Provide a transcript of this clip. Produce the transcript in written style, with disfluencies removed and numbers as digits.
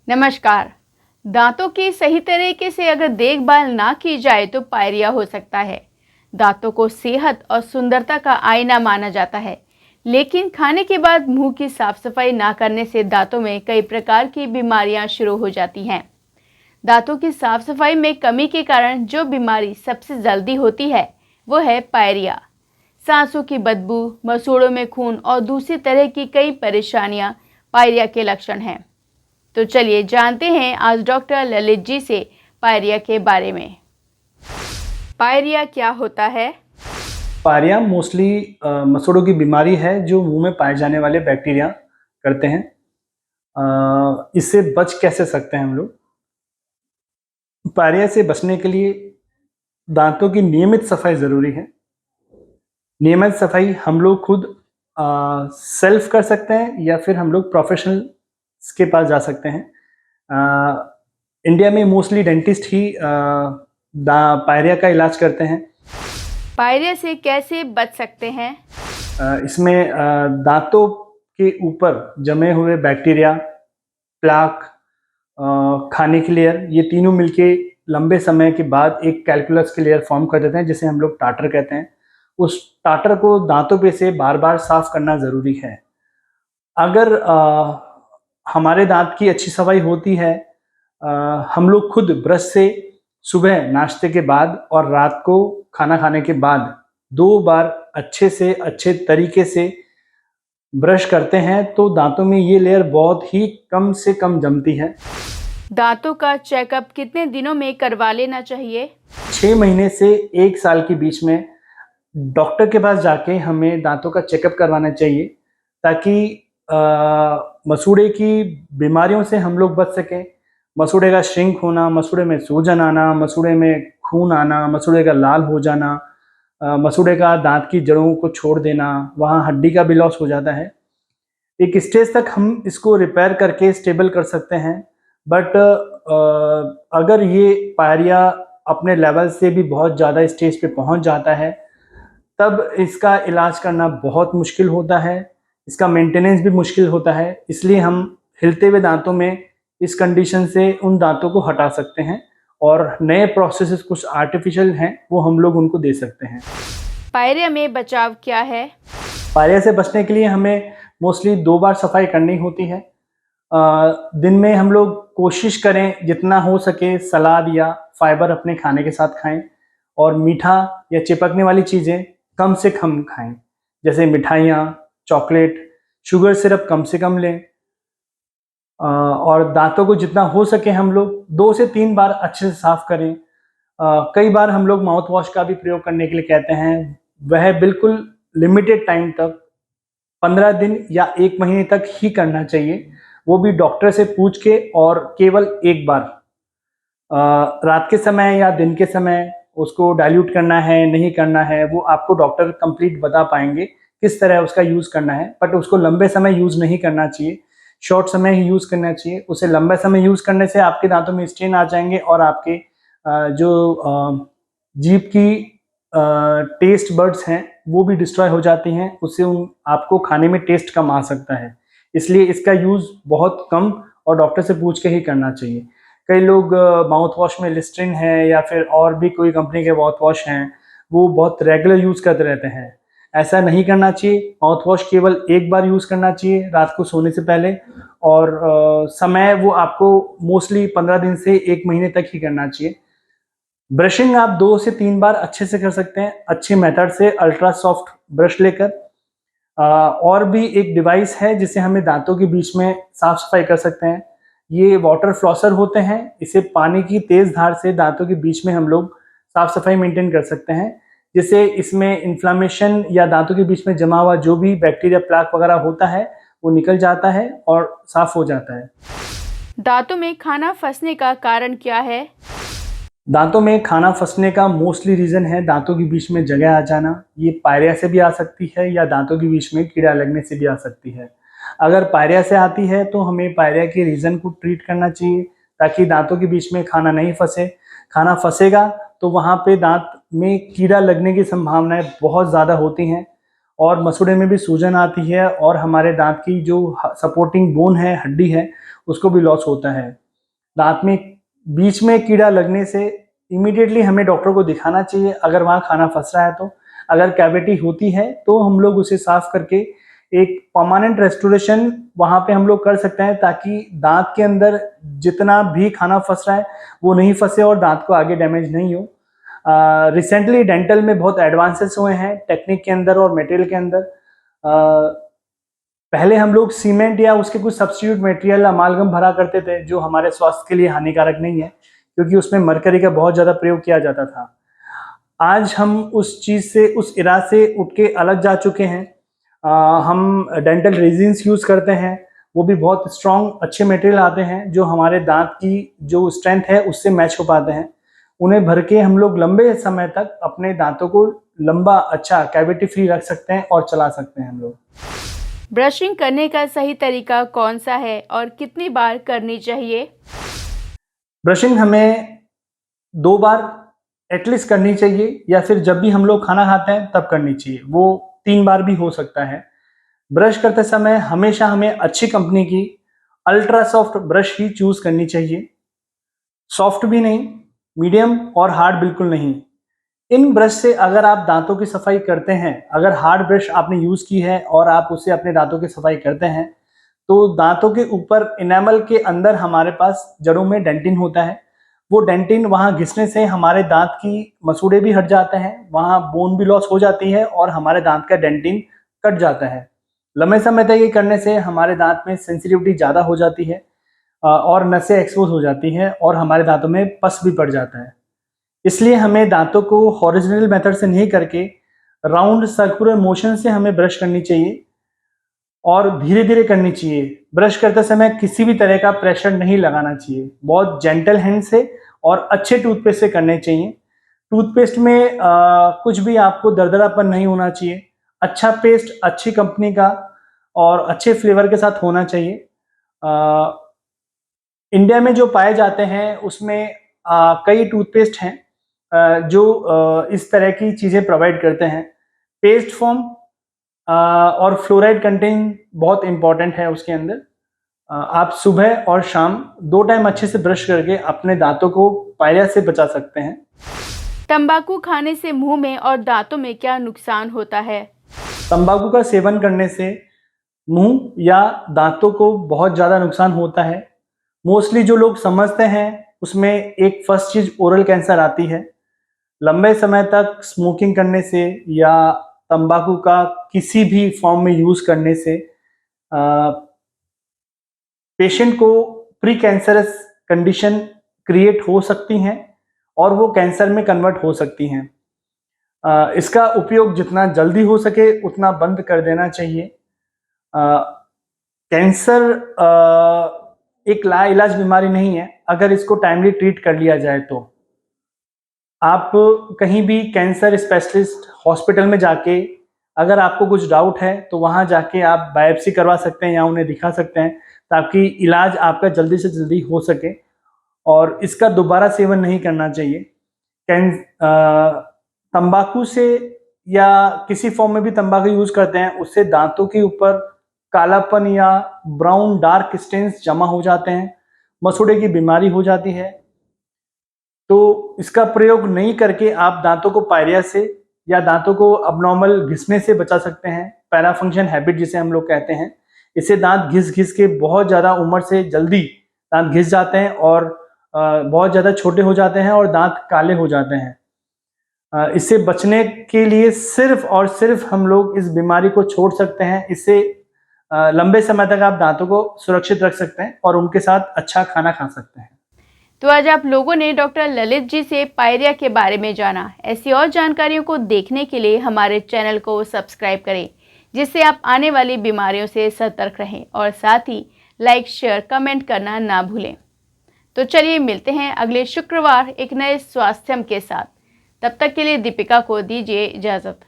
नमस्कार। दांतों की सही तरीके से अगर देखभाल ना की जाए तो पायरिया हो सकता है। दांतों को सेहत और सुंदरता का आईना माना जाता है, लेकिन खाने के बाद मुंह की साफ सफाई ना करने से दांतों में कई प्रकार की बीमारियां शुरू हो जाती हैं। दांतों की साफ सफाई में कमी के कारण जो बीमारी सबसे जल्दी होती है वो है पायरिया। सांसों की बदबू, मसूड़ों में खून और दूसरी तरह की कई परेशानियां पायरिया के लक्षण हैं। तो चलिए जानते हैं आज डॉक्टर ललित जी से पायरिया के बारे में। पायरिया क्या होता है? पायरिया मोस्टली मसूड़ों की बीमारी है जो मुंह में पाए जाने वाले बैक्टीरिया करते हैं। इससे बच कैसे सकते हैं हम लोग? पायरिया से बचने के लिए दांतों की नियमित सफाई ज़रूरी है। नियमित सफाई हम लोग खुद सेल्फ कर सकते हैं या फिर हम लोग प्रोफेशनल्स के पास जा सकते हैं। इंडिया में मोस्टली डेंटिस्ट ही पायरिया का इलाज करते हैं। पायरिया से कैसे बच सकते हैं? इसमें दांतों के ऊपर जमे हुए बैक्टीरिया, प्लाक, खाने की लेयर, ये तीनों मिलके लंबे समय के बाद एक कैलकुलस की लेयर फॉर्म कर देते हैं जिसे हम लोग टाटर कहते हैं। उस टाटर को दांतों पे से बार बार साफ करना ज़रूरी है। अगर हमारे दांत की अच्छी सफाई होती है, हम लोग खुद ब्रश से सुबह नाश्ते के बाद और रात को खाना खाने के बाद 2 बार अच्छे तरीके से ब्रश करते हैं तो दांतों में ये लेयर बहुत ही कम से कम जमती है। दांतों का चेकअप कितने दिनों में करवा लेना चाहिए? 6 महीने से 1 साल के बीच में डॉक्टर के पास जाके हमें दांतों का चेकअप करवाना चाहिए ताकि मसूड़े की बीमारियों से हम लोग बच सकें। मसूड़े का श्रिंक होना, मसूड़े में सूजन आना, मसूड़े में खून आना, मसूड़े का लाल हो जाना, मसूड़े का दांत की जड़ों को छोड़ देना, वहाँ हड्डी का भी लॉस हो जाता है। एक स्टेज तक हम इसको रिपेयर करके स्टेबल कर सकते हैं, बट अगर ये पायरिया अपने लेवल से भी बहुत ज़्यादा स्टेज पे पहुंच जाता है तब इसका इलाज करना बहुत मुश्किल होता है, इसका मेंटेनेंस भी मुश्किल होता है। इसलिए हम हिलते हुए दांतों में इस कंडीशन से उन दांतों को हटा सकते हैं और नए प्रोसेसेस कुछ आर्टिफिशियल हैं वो हम लोग उनको दे सकते हैं। पायरिया में बचाव क्या है? पायरिया से बचने के लिए हमें मोस्टली 2 बार सफाई करनी होती है। दिन में हम लोग कोशिश करें जितना हो सके सलाद या फाइबर अपने खाने के साथ खाएं और मीठा या चिपकने वाली चीज़ें कम से कम खाएं, जैसे मिठाइयाँ, चॉकलेट, शुगर सिरप कम से कम लें। और दांतों को जितना हो सके हम लोग 2 से 3 बार अच्छे से साफ करें। कई बार हम लोग माउथ वॉश का भी प्रयोग करने के लिए कहते हैं, वह बिल्कुल लिमिटेड टाइम तक 15 दिन या 1 महीने तक ही करना चाहिए, वो भी डॉक्टर से पूछ के और केवल 1 बार। रात के समय या दिन के समय उसको डाइल्यूट करना है नहीं करना है वो आपको डॉक्टर कंप्लीट बता पाएंगे किस तरह उसका यूज़ करना है, बट उसको लंबे समय यूज़ नहीं करना चाहिए, शॉर्ट समय ही यूज़ करना चाहिए। उसे लंबे समय यूज़ करने से आपके दांतों में स्ट्रेन आ जाएंगे और आपके जो जीभ की टेस्ट बर्ड्स हैं वो भी डिस्ट्रॉय हो जाती हैं, उससे आपको खाने में टेस्ट कम आ सकता है। इसलिए इसका यूज़ बहुत कम और डॉक्टर से पूछ के ही करना चाहिए। कई लोग माउथ वॉश में लिस्ट्रीन है या फिर और भी कोई कंपनी के माउथ वॉश हैं वो बहुत रेगुलर यूज़ करते रहते हैं, ऐसा नहीं करना चाहिए। माउथ वॉश केवल 1 बार यूज़ करना चाहिए रात को सोने से पहले और समय वो आपको मोस्टली 15 दिन से 1 महीने तक ही करना चाहिए। ब्रशिंग आप 2 से 3 बार अच्छे से कर सकते हैं अच्छे मेथड से, अल्ट्रा सॉफ्ट ब्रश लेकर। और भी एक डिवाइस है जिसे हमें दांतों के बीच में साफ सफाई कर सकते हैं। ये वाटर फ्लॉसर होते हैं, इसे पानी की तेज धार से दांतों के बीच में हम लोग साफ सफाई मेंटेन कर सकते हैं, जिससे इसमें इन्फ्लामेशन या दांतों के बीच में जमा हुआ जो भी बैक्टीरिया, प्लाक वगैरह होता है वो निकल जाता है और साफ हो जाता है। दांतों में खाना फंसने का कारण क्या है? दांतों में खाना फंसने का मोस्टली रीज़न है दांतों के बीच में जगह आ जाना। ये पायरिया से भी आ सकती है या दांतों के बीच में कीड़ा लगने से भी आ सकती है। अगर पायरिया से आती है तो हमें पायरिया के रीज़न को ट्रीट करना चाहिए ताकि दांतों के बीच में खाना नहीं फंसे। खाना फंसेगा तो वहाँ पे दांत में कीड़ा लगने की संभावनाएं बहुत ज़्यादा होती हैं और मसूड़े में भी सूजन आती है और हमारे दांत की जो सपोर्टिंग बोन है, हड्डी है, उसको भी लॉस होता है। दांत में बीच में कीड़ा लगने से इमीडिएटली हमें डॉक्टर को दिखाना चाहिए अगर वहाँ खाना फंस रहा है तो। अगर कैविटी होती है तो हम लोग उसे साफ करके एक परमानेंट रेस्टोरेशन वहाँ पे हम लोग कर सकते हैं, ताकि दांत के अंदर जितना भी खाना फंस रहा है वो नहीं फंसे और दांत को आगे डैमेज नहीं हो। रिसेंटली डेंटल में बहुत एडवांसेस हुए हैं टेक्निक के अंदर और मटेरियल के अंदर। पहले हम लोग सीमेंट या उसके कुछ सब्स्टिट्यूट मटेरियल अमालगम भरा करते थे, जो हमारे स्वास्थ्य के लिए हानिकारक नहीं है क्योंकि उसमें मरकरी का बहुत ज़्यादा प्रयोग किया जाता था। आज हम उस चीज़ से, उस इरा से उठ के अलग जा चुके हैं। हम डेंटल रेजिन्स यूज़ करते हैं, वो भी बहुत स्ट्रॉन्ग अच्छे मटेरियल आते हैं जो हमारे दांत की जो स्ट्रेंथ है उससे मैच हो पाते हैं। उन्हें भर के हम लोग लंबे समय तक अपने दांतों को लंबा अच्छा कैविटी फ्री रख सकते हैं और चला सकते हैं हम लोग। ब्रशिंग करने का सही तरीका कौन सा है और कितनी बार करनी चाहिए? ब्रशिंग हमें 2 बार एटलीस्ट करनी चाहिए, या फिर जब भी हम लोग खाना खाते हैं तब करनी चाहिए। वो 3 बार भी हो सकता है। ब्रश करते समय हमेशा हमें अच्छी कंपनी की अल्ट्रा सॉफ्ट ब्रश ही चूज करनी चाहिए। सॉफ्ट भी नहीं, मीडियम और हार्ड बिल्कुल नहीं। इन ब्रश से अगर आप दांतों की सफाई करते हैं, अगर हार्ड ब्रश आपने यूज की है और आप उससे अपने दांतों की सफाई करते हैं, तो दांतों के ऊपर इनेमल के अंदर हमारे पास जड़ों में डेंटिन होता है। वो डेंटिन वहाँ घिसने से हमारे दांत की मसूड़े भी हट जाते हैं, वहाँ बोन भी लॉस हो जाती है और हमारे दांत का डेंटिन कट जाता है। लंबे समय तक ये करने से हमारे दांत में सेंसिटिविटी ज़्यादा हो जाती है और नसें एक्सपोज हो जाती हैं और हमारे दांतों में पस भी पड़ जाता है। इसलिए हमें दांतों को हॉरिजॉन्टल मेथड से नहीं करके राउंड सर्कुलर मोशन से हमें ब्रश करनी चाहिए और धीरे धीरे करनी चाहिए। ब्रश करते समय किसी भी तरह का प्रेशर नहीं लगाना चाहिए, बहुत जेंटल हैंड से और अच्छे टूथपेस्ट से करने चाहिए। टूथपेस्ट में कुछ भी आपको दरदरापन नहीं होना चाहिए। अच्छा पेस्ट अच्छी कंपनी का और अच्छे फ्लेवर के साथ होना चाहिए। इंडिया में जो पाए जाते हैं उसमें कई टूथपेस्ट हैं जो इस तरह की चीज़ें प्रोवाइड करते हैं। पेस्ट फॉर्म और फ्लोराइड कंटेंट बहुत इंपॉर्टेंट है उसके अंदर। आप सुबह और शाम 2 टाइम अच्छे से ब्रश करके अपने दांतों को पायरिया से बचा सकते हैं। तंबाकू खाने से मुंह में और दांतों में क्या नुकसान होता है? तंबाकू का सेवन करने से मुंह या दांतों को बहुत ज़्यादा नुकसान होता है। मोस्टली जो लोग समझते हैं उसमें एक फर्स्ट चीज़ ओरल कैंसर आती है। लंबे समय तक स्मोकिंग करने से या तंबाकू का किसी भी फॉर्म में यूज़ करने से पेशेंट को प्री कैंसरस कंडीशन क्रिएट हो सकती हैं और वो कैंसर में कन्वर्ट हो सकती हैं। इसका उपयोग जितना जल्दी हो सके उतना बंद कर देना चाहिए। कैंसर एक लाइलाज बीमारी नहीं है अगर इसको टाइमली ट्रीट कर लिया जाए तो। आप कहीं भी कैंसर स्पेशलिस्ट हॉस्पिटल में जाके अगर आपको कुछ डाउट है तो वहाँ जाके आप बायोप्सी करवा सकते हैं या उन्हें दिखा सकते हैं, ताकि इलाज आपका जल्दी से जल्दी हो सके और इसका दोबारा सेवन नहीं करना चाहिए। तंबाकू से या किसी फॉर्म में भी तंबाकू यूज करते हैं उससे दांतों के ऊपर कालापन या ब्राउन डार्क स्टेन्स जमा हो जाते हैं, मसूड़े की बीमारी हो जाती है। तो इसका प्रयोग नहीं करके आप दांतों को पायरिया से या दांतों को अबनॉर्मल घिसने से बचा सकते हैं, पैराफंक्शन हैबिट जिसे हम लोग कहते हैं। इससे दांत घिस घिस के बहुत ज़्यादा उम्र से जल्दी दांत घिस जाते हैं और बहुत ज़्यादा छोटे हो जाते हैं और दांत काले हो जाते हैं। इससे बचने के लिए सिर्फ और सिर्फ हम लोग इस बीमारी को छोड़ सकते हैं। इससे लंबे समय तक आप दांतों को सुरक्षित रख सकते हैं और उनके साथ अच्छा खाना खा सकते हैं। तो आज आप लोगों ने डॉक्टर ललित जी से पायरिया के बारे में जाना। ऐसी और जानकारियों को देखने के लिए हमारे चैनल को सब्सक्राइब करें, जिससे आप आने वाली बीमारियों से सतर्क रहें और साथ ही लाइक, शेयर, कमेंट करना ना भूलें। तो चलिए मिलते हैं अगले शुक्रवार एक नए स्वास्थ्यम के साथ। तब तक के लिए दीपिका को दीजिए इजाज़त।